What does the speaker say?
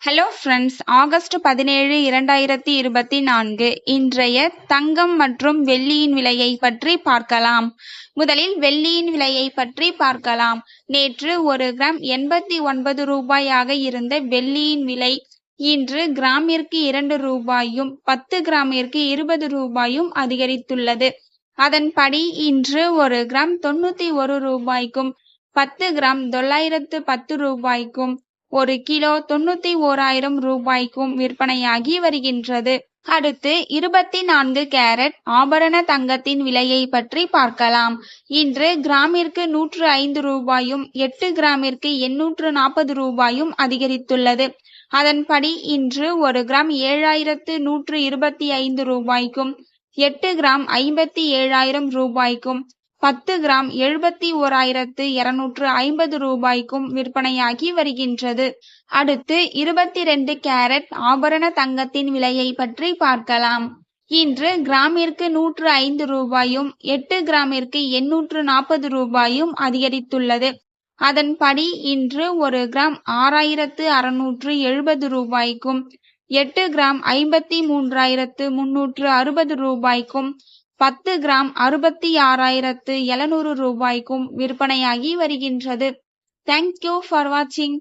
Hello friends, August 17, 2024 இன்றைய தங்கம் மற்றும் வெள்ளியின் விலையை பற்றி பார்க்கலாம். முதலில் வெள்ளியின் விலையை பற்றி பார்க்கலாம். நேற்று 1 கிராம் 89 ரூபாயாக இருந்த வெள்ளியின் விலை இன்று கிராமிற்கு 2 ரூபாயும் 10 கிராமிற்கு 20 ரூபாயும் அதிகரித்துள்ளது. அதன்படி இன்று 1 கிராம் 91 ரூபாய்க்கும் 10 கிராம் 910 ரூபாய்க்கும் 1 கிலோ 91,000 ரூபாய்க்கும் விற்பனையாகி வருகின்றது. அடுத்து 24 கேரட் ஆபரண தங்கத்தின் விலையை பற்றி பார்க்கலாம். இன்று கிராமிற்கு 105 ரூபாயும் 8 கிராமிற்கு 840 ரூபாயும் அதிகரித்துள்ளது. அதன்படி இன்று 1 கிராம் 7,125 ரூபாய்க்கும் 8 கிராம் 57,000 ரூபாய்க்கும் 10 கிராம் 71,250 ரூபாய்க்கும் விற்பனையாகி வருகின்றது. அடுத்து 22 கேரட் ஆபரண தங்கத்தின் விலையை பற்றி பார்க்கலாம். இன்று கிராமிற்கு 105 ரூபாயும் 8 கிராமிற்கு 840 ரூபாயும் அதிகரித்துள்ளது. அதன்படி இன்று 1 கிராம் 6,670 ரூபாய்க்கும் 8 கிராம் 53,360 ரூபாய்க்கும் 10 கிராம் 66,700 ரூபாய்க்கும் விற்பனையாகி வருகின்றது. தேங்க்யூ ஃபார் வாட்சிங்.